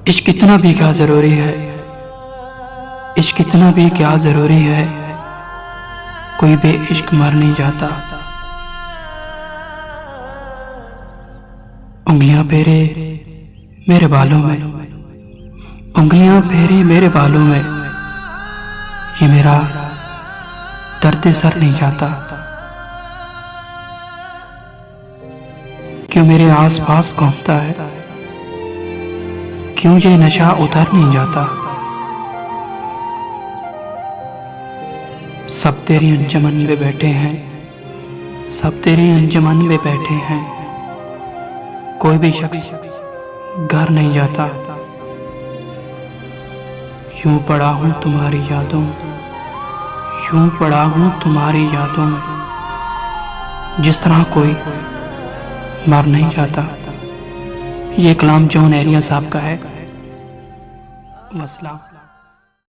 इश्क इतना भी क्या ज़रूरी है, इश्क इतना भी क्या ज़रूरी है, कोई बे इश्क मर नहीं जाता। उंगलियां फेरे मेरे बालों में, उंगलियां फेरे मेरे बालों में, ये मेरा दर्द सर नहीं जाता। क्यों मेरे आस पास घूमता है, क्यों ये नशा उतर नहीं जाता। सब तेरी अंजुमन में बैठे हैं, सब तेरी अंजुमन में बैठे हैं, कोई भी शख्स घर नहीं जाता। यूं पड़ा हूं तुम्हारी यादों, यूं पड़ा हूं तुम्हारी यादों में, जिस तरह कोई मर नहीं जाता। ये कलाम जॉन एलिया साहब का है। वस्सलाम।